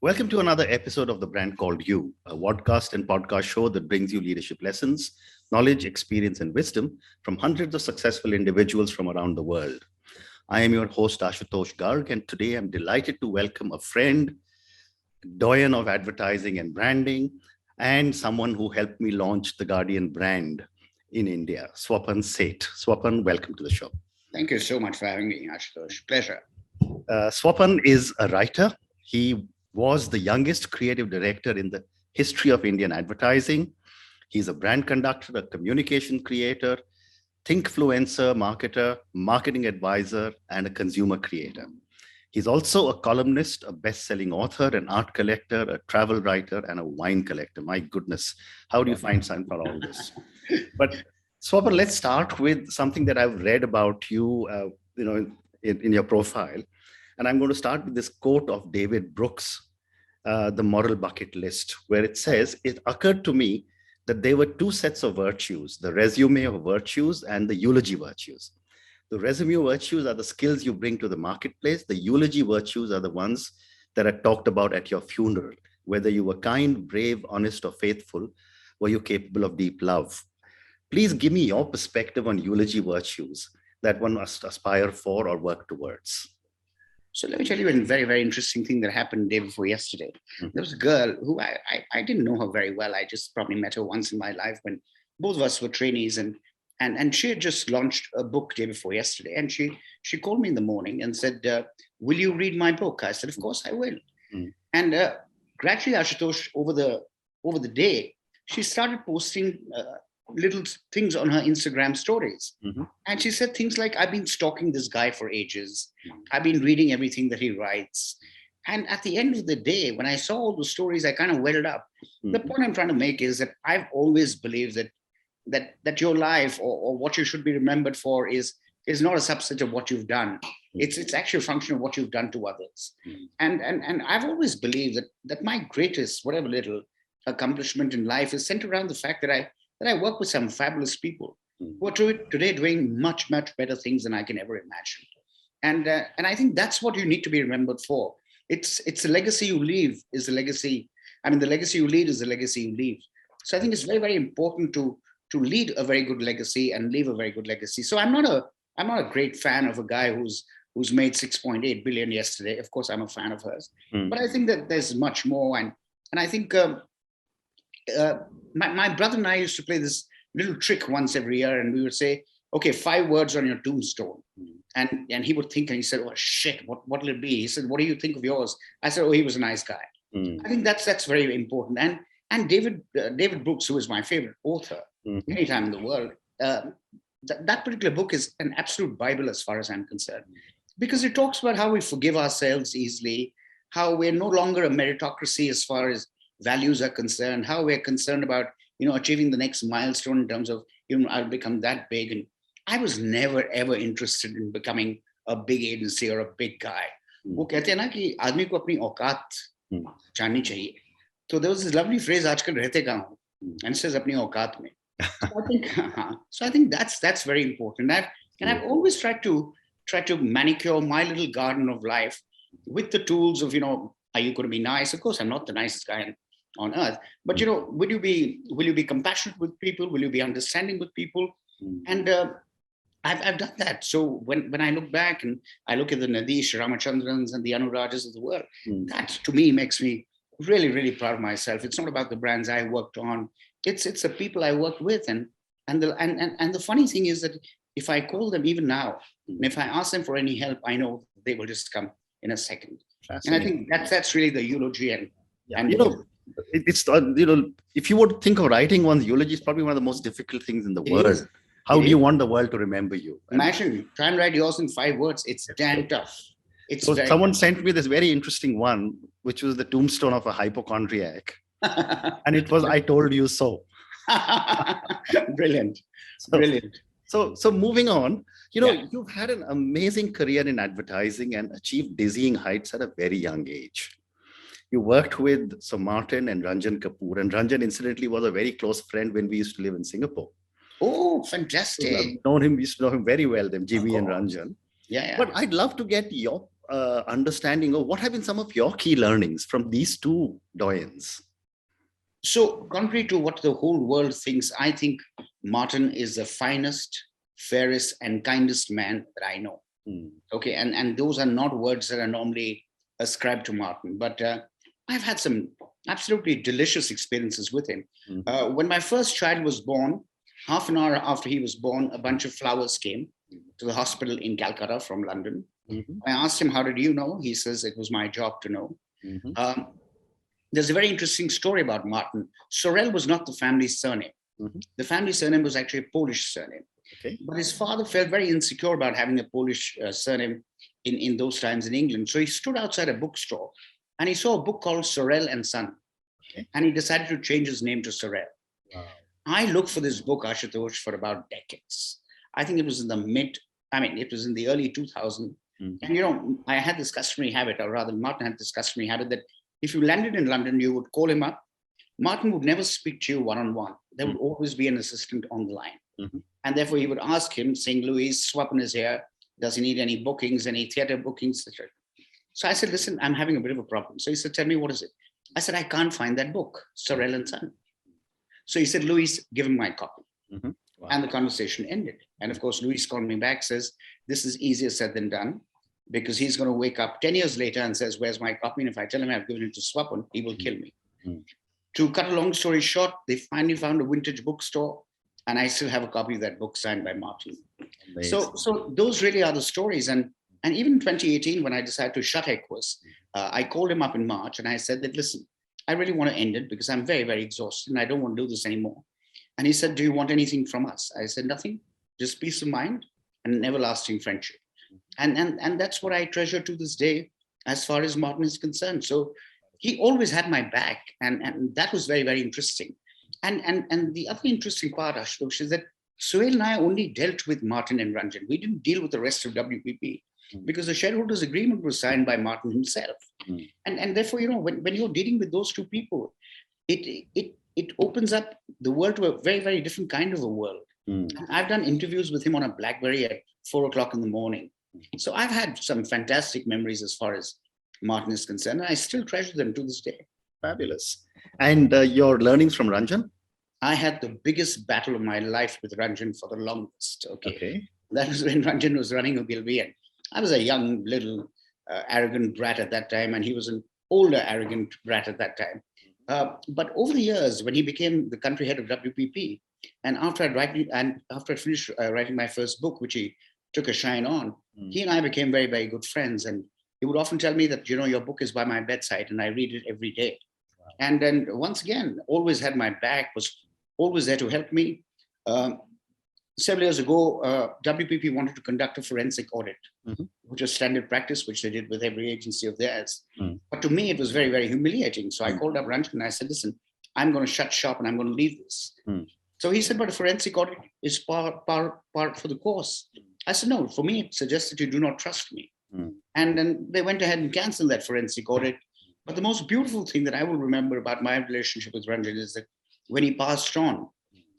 Welcome to another episode of The Brand Called You, a podcast and podcast show that brings you leadership lessons, knowledge, experience, and wisdom from hundreds of successful individuals from around the world. I am your host, Ashutosh Garg, and today I'm delighted to welcome a friend, doyen of advertising and branding, and someone who helped me launch the Guardian brand in India, Swapan Seth. Swapan, welcome to the show. Thank you so much for having me, Ashutosh. Pleasure. Swapan is a writer. He was the youngest creative director in the history of Indian advertising. He's a brand conductor, a communication creator, Thinkfluencer marketer, marketing advisor, and a consumer creator. He's also a columnist, a best-selling author, an art collector, a travel writer, and a wine collector. My goodness, how do you find time for all this? But Swapan, let's start with something that I've read about you, in your profile. And I'm going to start with this quote of David Brooks, The Moral Bucket List, where it says, "It occurred to me that there were two sets of virtues, the resume of virtues and the eulogy virtues. The resume virtues are the skills you bring to the marketplace. The eulogy virtues are the ones that are talked about at your funeral. Whether you were kind, brave, honest, or faithful, were you capable of deep love? Please give me your perspective on eulogy virtues that one must aspire for or work towards." So let me tell you a very, very interesting thing that happened the day before yesterday. Mhm. There was a girl who I didn't know her very well. I just probably met her once in my life when both of us were trainees, and she had just launched a book day before yesterday. And she called me in the morning and said, "Will you read my book?" I said, "Of course I will." Mm. And gradually, Ashutosh, over the day, she started posting little things on her Instagram stories. Mhm. And she said things like, "I've been stalking this guy for ages. Mhm. I've been reading everything that he writes." And at the end of the day, when I saw all those stories, I kind of welled up. The Mhm. point I'm trying to make is that I've always believed that your life or what you should be remembered for is not a subset of what you've done. It's actually a function of what you've done to others. Mhm. And I've always believed that my greatest, whatever little accomplishment in life is centered around the fact that I work with some fabulous people who are today doing much, much better things than I can ever imagine. And I think that's what you need to be remembered for. It's the legacy you leave is the legacy. I mean, the legacy you lead is the legacy you leave. So I think it's very, very important to lead a very good legacy and leave a very good legacy. So I'm not a great fan of a guy who's made 6.8 billion yesterday. Of course, I'm a fan of hers, Mhm. but I think that there's much more. And I think my brother and I used to play this little trick once every year, and we would say, "Okay, 5 words on your tombstone." And he would think, and he said, "Oh shit, what'll it be?" He said, "What do you think of yours?" I said, "Oh, he was a nice guy." Mhm. I think that's very important. And David Brooks, who is my favorite author Mhm. anytime in the world, that particular book is an absolute Bible as far as I'm concerned, because it talks about how we forgive ourselves easily, how we're no longer a meritocracy as far as values are concerned, how we're concerned about achieving the next milestone in terms of I'll become that big. And I was never ever interested in becoming a big agency or a big guy. वो कहते हैं ना कि आदमी को अपनी औकात जाननी चाहिए. So there was this lovely phrase, आजकल रहते कहाँ हो, and it says अपनी औकात में. So I think that's very important. I've always tried to manicure my little garden of life with the tools of, are you going to be nice? Of course, I'm not the nicest guy on earth, but will you be compassionate with people? Will you be understanding with people? And I've done that. So when I look back and I look at the Nadish Ramachandrans and the Anurajas of the world, that to me makes me really, really proud of myself. It's not about the brands I worked on. It's the people I worked with. And the funny thing is that if I call them even now, and if I ask them for any help, I know they will just come in a second. And I think that's really the eulogy and it's if you would think of writing one's eulogy, it's probably one of the most difficult things in the world. How do you want the world to remember you? Imagine try and write yours in 5 words. It's damn tough. So someone sent me this very interesting one, which was the tombstone of a hypochondriac, and it was, "I told you so." Brilliant. So moving on, you've had an amazing career in advertising and achieved dizzying heights at a very young age. You worked with Sir Martin and Ranjan Kapoor, and Ranjan incidentally was a very close friend when we used to live in Singapore. Oh, fantastic. We used to know him very well, them Jimmy and Ranjan. Yeah. But I'd love to get your understanding of what have been some of your key learnings from these two doyens. So, contrary to what the whole world thinks, I think Martin is the finest, fairest, and kindest man that I know. Okay, and those are not words that are normally ascribed to Martin, but I've had some absolutely delicious experiences with him. When my first child was born, half an hour after he was born, a bunch of flowers came to the hospital in Calcutta from London. I asked him, how did you know? He says, it was my job to know. There's a very interesting story about Martin. Sorrell was not the family surname. The family surname was actually a Polish surname. Okay. But his father felt very insecure about having a Polish surname in those times in England. So he stood outside a bookstore and he saw a book called Sorrell and Son. Okay. And he decided to change his name to Sorrell. Wow. I looked for this book, Ashutosh, for about decades. I think it was in the early 2000s. And, I had this customary habit, or rather Martin had this customary habit, that if you landed in London, you would call him up. Martin would never speak to you one-on-one. There would always be an assistant on the line. And therefore he would ask him, saying, Louis, Swapan is here. Does he need any bookings, any theater bookings? So I said, listen, I'm having a bit of a problem. So he said, tell me, what is it? I said, I can't find that book, Sorrell and Son. So he said, Louis, give him my copy. Wow. And the conversation ended. And of course, Louis called me back, says, this is easier said than done, because he's going to wake up 10 years later and says, where's my copy? And if I tell him I've given it to Swapan, he will kill me. To cut a long story short, they finally found a vintage bookstore, and I still have a copy of that book signed by Martin. So those really are the stories. And even in 2018, when I decided to shut Equus, I called him up in March and I said that, listen, I really want to end it because I'm very, very exhausted and I don't want to do this anymore. And he said, do you want anything from us? I said, nothing, just peace of mind and an everlasting friendship. And that's what I treasure to this day as far as Martin is concerned. So he always had my back, and that was very, very interesting. And the other interesting part, Ashutosh, is that Suhail and I only dealt with Martin and Ranjan. We didn't deal with the rest of WPP because the shareholders' agreement was signed by Martin himself. And therefore, when you're dealing with those two people, it opens up the world to a very, very different kind of a world. I've done interviews with him on a BlackBerry at 4:00 in the morning. So I've had some fantastic memories as far as Martin is concerned, and I still treasure them to this day. Fabulous. And your learnings from Ranjan? I had the biggest battle of my life with Ranjan for the longest. Okay. That was when Ranjan was running Ogilvy, and I was a young, little, arrogant brat at that time, and he was an older, arrogant brat at that time. But over the years, when he became the country head of WPP, and after I finished writing my first book, which he took a shine on, he and I became very, very good friends. And he would often tell me that, your book is by my bedside and I read it every day. Wow. And then once again, always had my back, was always there to help me. Several years ago, WPP wanted to conduct a forensic audit, which was standard practice, which they did with every agency of theirs. But to me, it was very, very humiliating. So I called up Ranjan and I said, listen, I'm going to shut shop and I'm going to leave this. So he said, but a forensic audit is part for the course. I said, no, for me, it suggests that you do not trust me. And then they went ahead and canceled that forensic audit. But the most beautiful thing that I will remember about my relationship with Ranjan is that when he passed on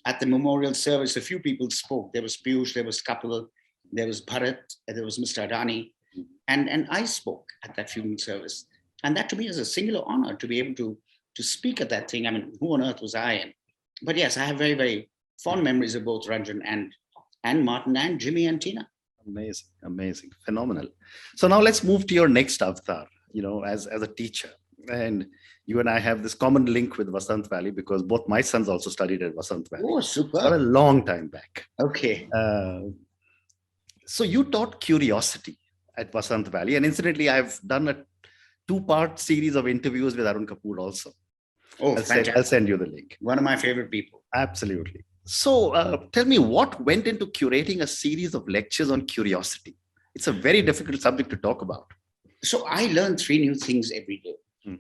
at the memorial service, a few people spoke. There was Piyush, there was Kapoor, there was Bharat, there was Mr. Adani. And I spoke at that funeral service. And that to me is a singular honor to be able to speak at that thing. I mean, who on earth was I? But yes, I have very, very fond memories of both Ranjan and Martin and Jimmy and Tina. Amazing, phenomenal. So now let's move to your next avatar, as a teacher. And you and I have this common link with Vasant Valley because both my sons also studied at Vasant Valley. Oh, super. For a long time back. Okay. So you taught curiosity at Vasant Valley. And incidentally, I've done a 2-part series of interviews with Arun Kapoor also. Oh, fantastic. I'll send you the link. One of my favorite people. Absolutely. So tell me, what went into curating a series of lectures on curiosity? It's a very difficult subject to talk about. So I learn 3 new things every day.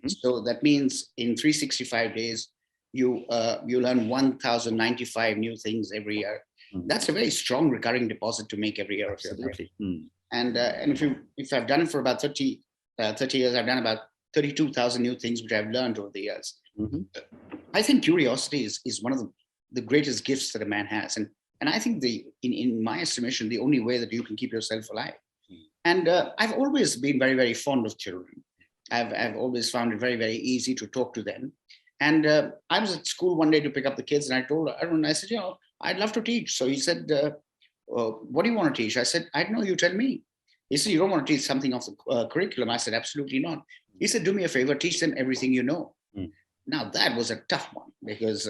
So that means in 365 days, you learn 1,095 new things every year. That's a very strong recurring deposit to make every year of your life. And if I've done it for about 30 years, I've done about 32,000 new things which I've learned over the years. I think curiosity is one of the greatest gifts that a man has. And I think in my estimation, the only way that you can keep yourself alive And I've always been very, very fond of children. I've always found it very, very easy to talk to them. And I was at school one day to pick up the kids, and I told Arun, I said, I'd love to teach. So he said, what do you want to teach? I said, I don't know, you tell me. He said, you don't want to teach something off the curriculum? I said, absolutely not. He said, do me a favor, teach them everything you know. Now, that was a tough one, because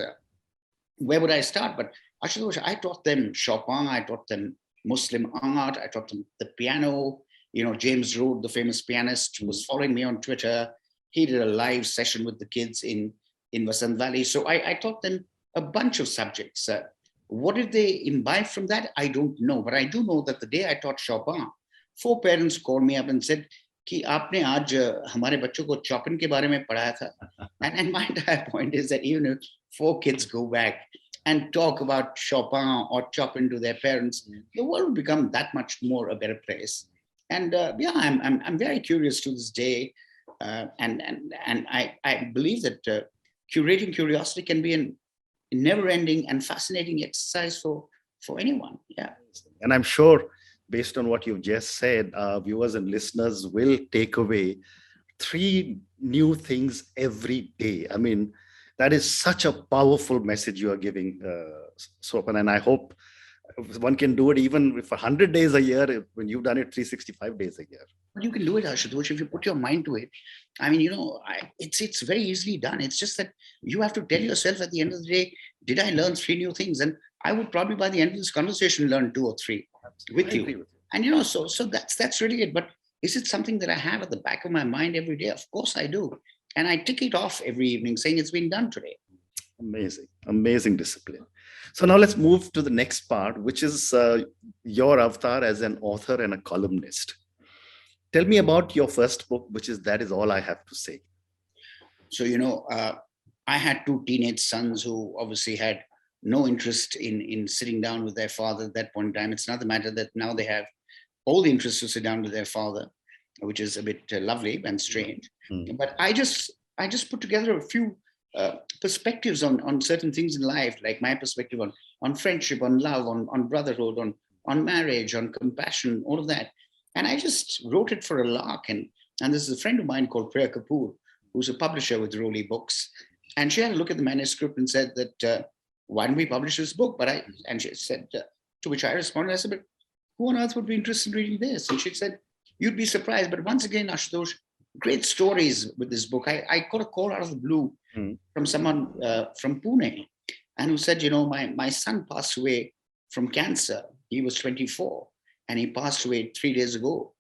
where would I start? But Ashutosh, I taught them Chopin, I taught them Muslim art, I taught them the piano. James Road, the famous pianist, was following me on Twitter. He did a live session with the kids in Vasant Valley. So I taught them a bunch of subjects. What did they imbibe from that? I don't know. But I do know that the day I taught Chopin, 4 parents called me up and said, कि आपने आज हमारे बच्चों को Chopin के बारे में पढ़ाया था. And my entire point is that even if 4 kids go back and talk about Chopin or Chopin to their parents, the world will become that much more a better place. And I'm very curious to this day, and I believe that curating curiosity can be a never-ending and fascinating exercise for anyone. Yeah, and I'm sure, based on what you've just said, viewers and listeners will take away 3 new things every day. I mean, that is such a powerful message you are giving, Swapan, and I hope one can do it even for 100 days a year when you've done it 365 days a year. But you can do it, Ashutosh, if you put your mind to it. I mean, it's very easily done. It's just that you have to tell yourself at the end of the day, did I learn 3 new things? And I would probably by the end of this conversation learn 2 or 3 with you. And so that's really it. But is it something that I have at the back of my mind every day? Of course I do. And I tick it off every evening saying it's been done today. Amazing discipline. So now let's move to the next part, which is your avatar as an author and a columnist. Tell me about your first book, which is That Is All I Have to Say. So, I had 2 teenage sons who obviously had no interest in sitting down with their father at that point in time. It's not the matter that now they have all the interest to sit down with their father, which is a bit lovely and strange. But I just put together a few perspectives on certain things in life, like my perspective on friendship, on love, on brotherhood, on marriage, on compassion, all of that. And I just wrote it for a lark. And this is a friend of mine called Kapoor, who's a publisher with Rowley Books. And she had a look at the manuscript and said that, why don't we publish this book? And she said, to which I responded, I said, but who on earth would be interested in reading this? And she said, you'd be surprised. But once again, Ashutosh, great stories with this book. I got a call out of the blue from someone from Pune, and who said, my son passed away from cancer. He was 24, and he passed away 3 days ago.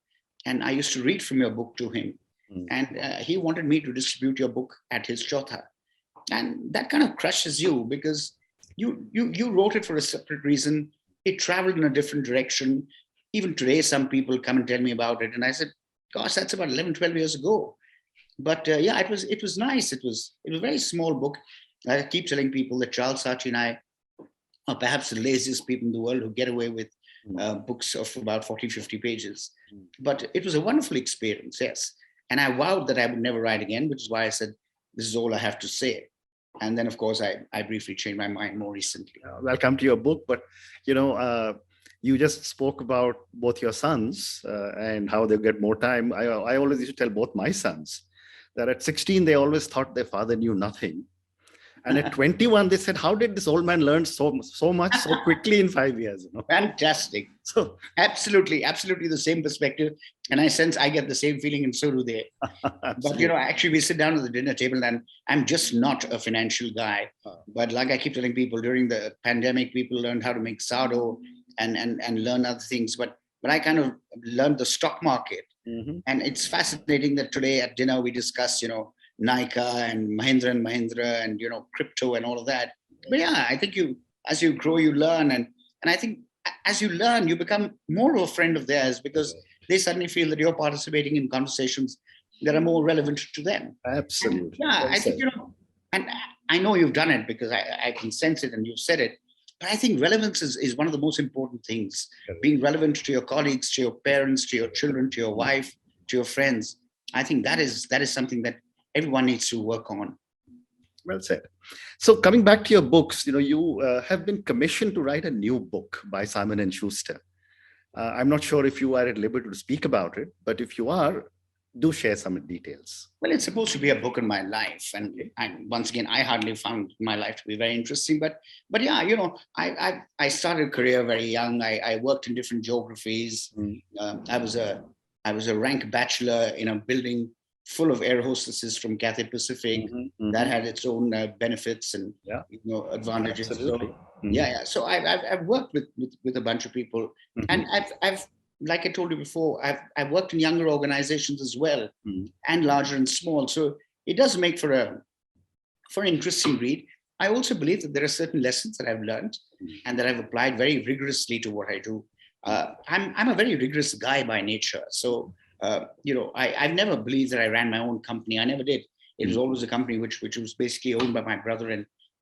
And I used to read from your book to him. And he wanted me to distribute your book at his chotha. And that kind of crushes you, because you wrote it for a separate reason. It traveled in a different direction. Even today, some people come and tell me about it. And I said, gosh, that's about 11, 12 years ago. But it was nice. It was a very small book. I keep telling people that Charles Saatchi and I are perhaps the laziest people in the world who get away with books of about 40, 50 pages. But it was a wonderful experience, yes. And I vowed that I would never write again, which is why I said, this is all I have to say. And then, of course, I briefly changed my mind more recently. I'll come to your book, but, you just spoke about both your sons and how they get more time. I always used to tell both my sons that at 16, they always thought their father knew nothing. And at 21, they said, how did this old man learn so much so quickly in 5 years? Fantastic. So absolutely the same perspective. And I sense I get the same feeling, and so do they. But, actually, we sit down at the dinner table, and I'm just not a financial guy. But like I keep telling people, during the pandemic, people learned how to make sourdough and learn other things. But I kind of learned the stock market. And it's fascinating that today at dinner, we discuss, Nika and Mahindra and crypto and all of that. But yeah, I think as you grow, you learn, and I think as you learn, you become more of a friend of theirs, because they suddenly feel that you're participating in conversations that are more relevant to them. Absolutely. And I think and I know you've done it, because I can sense it and you've said it. But I think relevance is one of the most important things. Correct. Being relevant to your colleagues, to your parents, to your children, to your wife, to your friends. I think that is something that everyone needs to work on. Well said. So coming back to your books, you have been commissioned to write a new book by Simon & Schuster. I'm not sure if you are at liberty to speak about it, but if you are, do share some details. Well, it's supposed to be a book on my life, and Okay. once again, I hardly found my life to be very interesting. But yeah, you know, I started a career very young. I worked in different geographies. I was a rank bachelor in a building full of air hostesses from Cathay Pacific. That had its own benefits and Yeah, advantages. absolutely. So yeah. So I've worked with a bunch of people, and I've like I told you before, I've worked in younger organizations as well, and larger and small. So it does make for an interesting read. I also believe that there are certain lessons that I've learned and that I've applied very rigorously to what I do. I'm a very rigorous guy by nature. So I've never believed that I ran my own company. I never did. It was always a company which was basically owned by my brother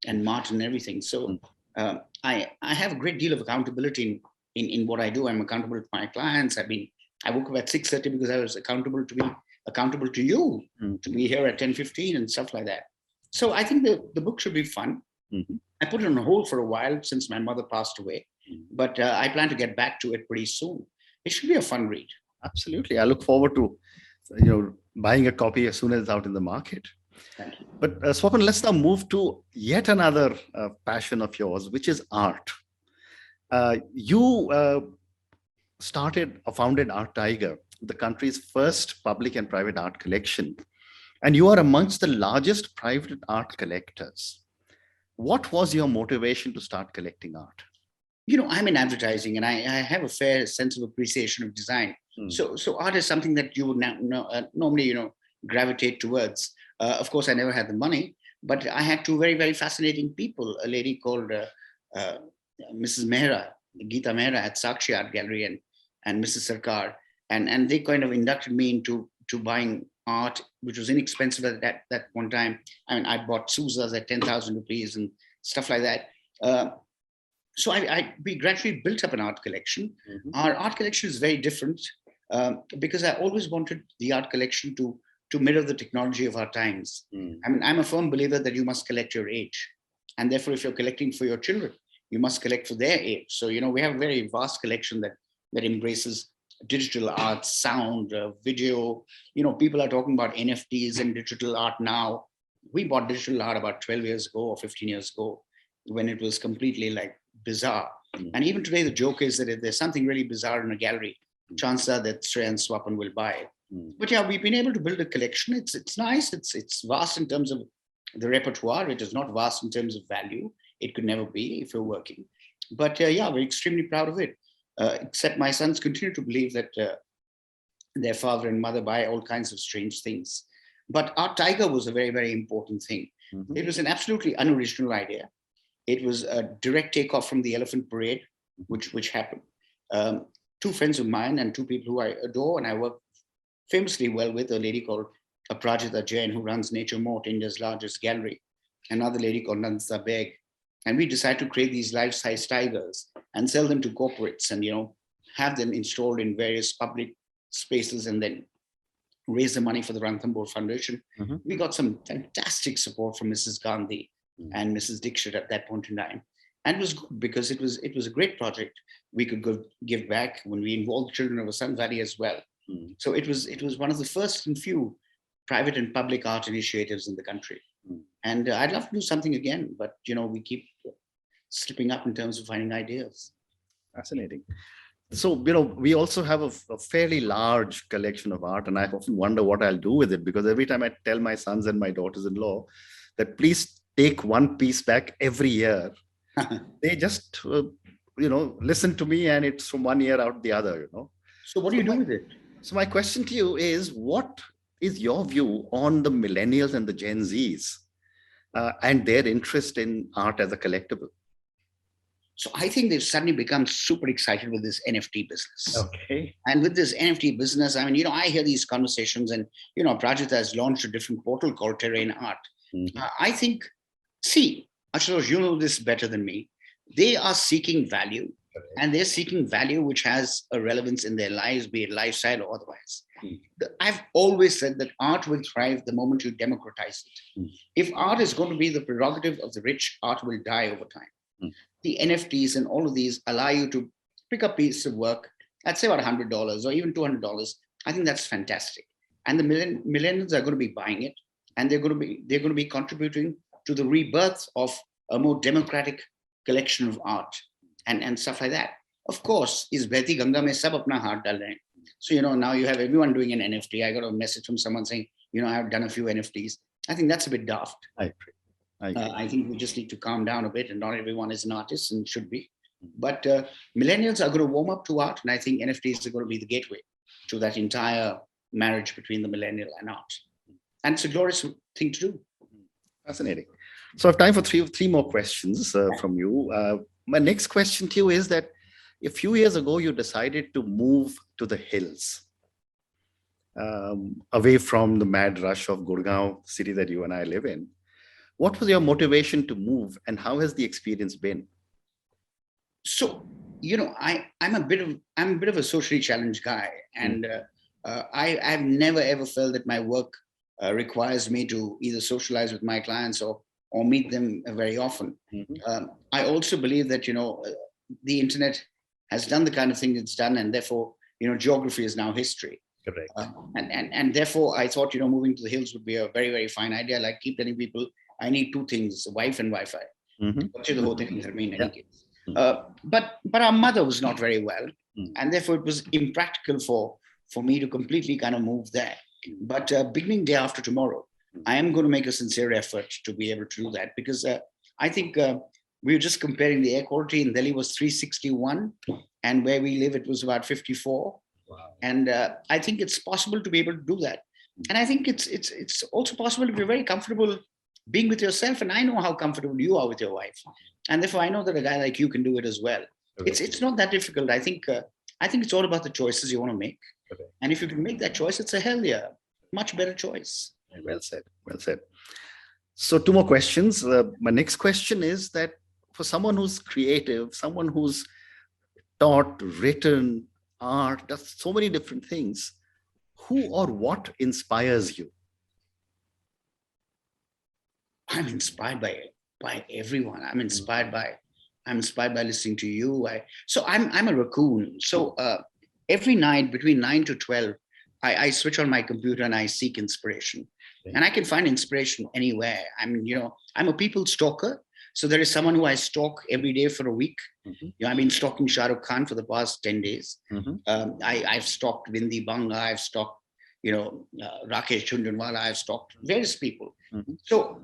and Martin and everything. So I have a great deal of accountability in what I do. I'm accountable to my clients. I woke up at 6:30 because I was accountable to you to be here at 10:15 and stuff like that. So I think the book should be fun. I put it on hold for a while since my mother passed away, but I plan to get back to it pretty soon. It should be a fun read. Absolutely. I look forward to, buying a copy as soon as it's out in the market. Thank you. But Swapan, let's now move to yet another passion of yours, which is art. You started or founded Art Tiger, the country's first public and private art collection, and you are amongst the largest private art collectors. What was your motivation to start collecting art? I'm in advertising, and I have a fair sense of appreciation of design. So art is something that you would normally gravitate towards. Of course, I never had the money, but I had two very, very fascinating people. A lady called Mrs. Mehra, Geeta Mehra at Sakshi Art Gallery, and Mrs. Sarkar, and they kind of inducted me into buying art, which was inexpensive at that one time. I mean, I bought Sousas at 10,000 rupees and stuff like that. So we gradually built up an art collection. Our art collection is very different because I always wanted the art collection to mirror the technology of our times. I mean, I'm a firm believer that you must collect your age. And therefore, if you're collecting for your children, you must collect for their age. So, we have a very vast collection that embraces digital art, sound, video. People are talking about NFTs and digital art now. We bought digital art about 12 years ago or 15 years ago when it was completely like bizarre. And even today, the joke is that if there's something really bizarre in a gallery, chances are that Shrey and Swapan will buy it. But yeah, we've been able to build a collection. It's nice. It's vast in terms of the repertoire. It is not vast in terms of value. It could never be if you're working. But yeah, we're extremely proud of it. Except my sons continue to believe that their father and mother buy all kinds of strange things. But Art Tiger was a very, very important thing. It was an absolutely unoriginal idea. It was a direct takeoff from the Elephant Parade, which happened. Two friends of mine and two people who I adore and I work famously well with, a lady called Aprajita Jain, who runs Nature Mort, India's largest gallery, another lady called Nandita Beg. And we decided to create these life-size tigers and sell them to corporates and, have them installed in various public spaces and then raise the money for the Ranthambore Foundation. We got some fantastic support from Mrs. Gandhi and Mrs. Dixit at that point in time. And it was good because it was a great project. We could give back when we involved children of Sun Valley as well. So it was one of the first and few private and public art initiatives in the country. And I'd love to do something again, but we keep slipping up in terms of finding ideas. Fascinating. So, we also have a fairly large collection of art, and I often wonder what I'll do with it, because every time I tell my sons and my daughters-in-law that please take one piece back every year, they just, listen to me, and it's from one year out the other, So what do you do with it? So my question to you is, what is your view on the millennials and the Gen Zs and their interest in art as a collectible? So I think they've suddenly become super excited with this NFT business. Okay. And with this NFT business, I mean, I hear these conversations and, Prajita has launched a different portal called Terrain Art. I think, Ashutosh, you know this better than me. They are seeking value, and they're seeking value which has a relevance in their lives, be it lifestyle or otherwise. I've always said that art will thrive the moment you democratize it. If art is going to be the prerogative of the rich, art will die over time. The NFTs and all of these allow you to pick up pieces of work I'd say about $100 or even $200. I think that's fantastic. And the millennials are going to be buying it, and they're going to be contributing to the rebirth of a more democratic collection of art and stuff like that. Of course, is Bheti Ganga mein sab apna haath dal rahe hain. So, now you have everyone doing an NFT. I got a message from someone saying, I've done a few NFTs. I think that's a bit daft. I agree. I think we just need to calm down a bit, and not everyone is an artist and should be. But millennials are going to warm up to art, and I think NFTs are going to be the gateway to that entire marriage between the millennial and art. And it's a glorious thing to do. Fascinating. So I have time for three more questions from you. My next question to you is that a few years ago, you decided to move to the hills, away from the mad rush of Gurgaon, city that you and I live in. What was your motivation to move, and how has the experience been? So, I'm a bit of a socially challenged guy, and I've never ever felt that my work requires me to either socialize with my clients or meet them very often. I also believe that the internet has done the kind of thing it's done, and therefore geography is now history. Correct. And therefore I thought moving to the hills would be a very, very fine idea. Like, keep telling people I need two things: a wife and Wi-Fi. But our mother was not very well, and therefore it was impractical for me to completely kind of move there. But beginning day after tomorrow, I am going to make a sincere effort to be able to do that, because I think we were just comparing the air quality in Delhi was 361, and where we live it was about 54. Wow. And I think it's possible to be able to do that. And I think it's also possible to be very comfortable being with yourself. And I know how comfortable you are with your wife, and therefore I know that a guy like you can do it as well. Okay. It's not that difficult. I think it's all about the choices you want to make. Okay. And if you can make that choice, it's a hell yeah, much better choice. Well said. Well said. So two more questions. My next question is that for someone who's creative, someone who's taught, written, art, does so many different things, who or what inspires you? I'm inspired by everyone. I'm inspired by listening to you. I'm a raccoon. So every night between 9 to 12, I switch on my computer and I seek inspiration. Okay. And I can find inspiration anywhere. I'm a people stalker. So there is someone who I stalk every day for a week. I've been stalking Shah Rukh Khan for the past 10 days. I've stalked Vindi Banga. I've stalked, Rakesh Jhunjhunwala. I've stalked various people. So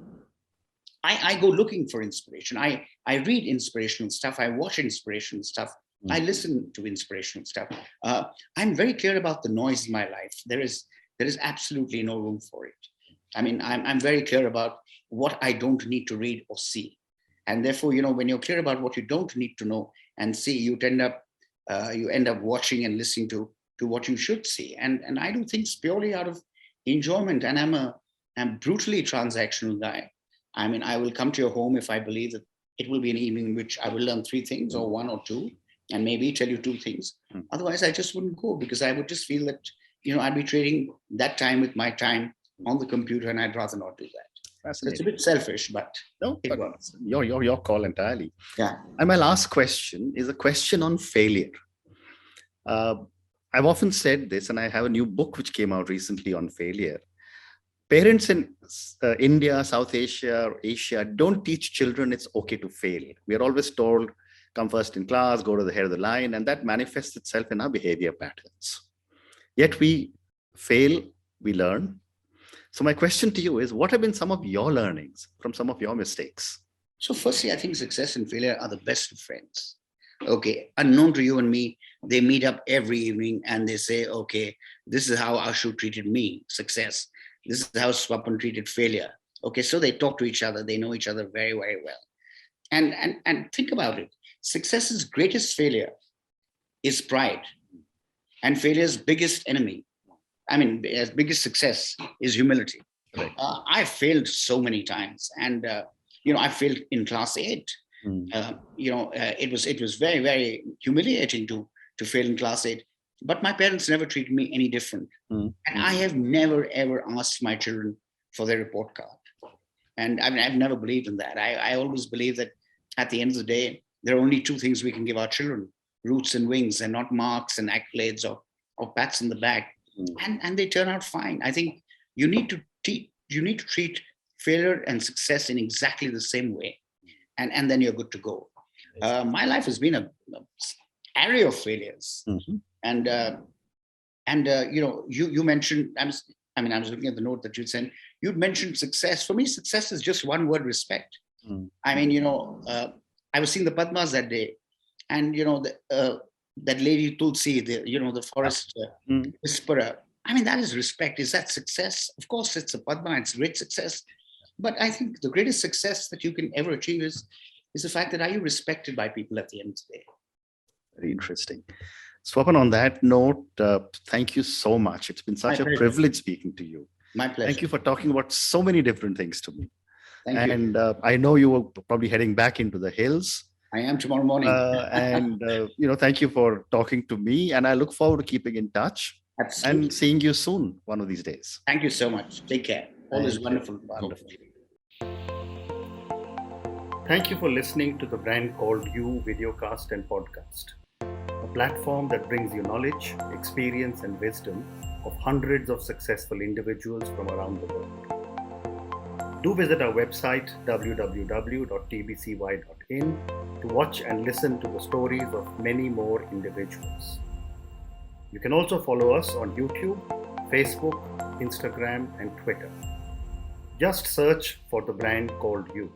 I go looking for inspiration. I read inspirational stuff. I watch inspirational stuff. I listen to inspirational stuff. I'm very clear about the noise in my life. There is absolutely no room for it. I'm very clear about what I don't need to read or see. And therefore, when you're clear about what you don't need to know and see, you end up watching and listening to what you should see. And I do things purely out of enjoyment. And I'm brutally transactional guy. I will come to your home if I believe that it will be an evening in which I will learn 3 things or 1 or 2, and maybe tell you 2 things. Otherwise, I just wouldn't go, because I would just feel that, I'd be trading that time with my time on the computer, and I'd rather not do that. It's a bit selfish, but it works. Your call entirely. Yeah. And my last question is a question on failure. I've often said this, and I have a new book which came out recently on failure. Parents in India, South Asia, or Asia don't teach children it's okay to fail. We are always told, come first in class, go to the head of the line, and that manifests itself in our behavior patterns. Yet we fail, we learn. So my question to you is, what have been some of your learnings from some of your mistakes? So firstly, I think success and failure are the best of friends. Okay, unknown to you and me, they meet up every evening and they say, okay, this is how Ashu treated me, success. This is how Swapan treated failure. Okay, so they talk to each other. They know each other very, very well. And think about it. Success's greatest failure is pride. And failure's biggest enemy, biggest success is humility. Right. I've failed so many times. And, I failed in class 8. It was very, very humiliating to fail in class 8. But my parents never treated me any different. And I have never, ever asked my children for their report card. And I've never believed in that. I always believe that at the end of the day, there are only 2 things we can give our children: roots and wings and not marks and accolades or pats in the back. And they turn out fine. I think you need to treat failure and success in exactly the same way, and then you're good to go. My life has been a array of failures, and you mentioned. I was looking at the note that you sent. You'd mentioned success. For me, success is just one word: respect. I was seeing the Padmas that day, and that lady Tulsi, the forest whisperer. That is respect. Is that success? Of course, it's a Padma. It's great success. But I think the greatest success that you can ever achieve is the fact that are you respected by people at the end of the day? Very interesting. Swapan, on that note, thank you so much. It's been such a privilege speaking to you. My pleasure. Thank you for talking about so many different things to me. Thank you. And I know you were probably heading back into the hills. I am tomorrow morning. Thank you for talking to me. And I look forward to keeping in touch. Absolutely. And seeing you soon one of these days. Thank you so much. Take care. All is wonderful. Wonderful. Thank you for listening to the Brand Called You videocast and podcast, a platform that brings you knowledge, experience, and wisdom of hundreds of successful individuals from around the world. Do visit our website www.tbcy.in to watch and listen to the stories of many more individuals. You can also follow us on YouTube, Facebook, Instagram, and Twitter. Just search for the Brand Called You.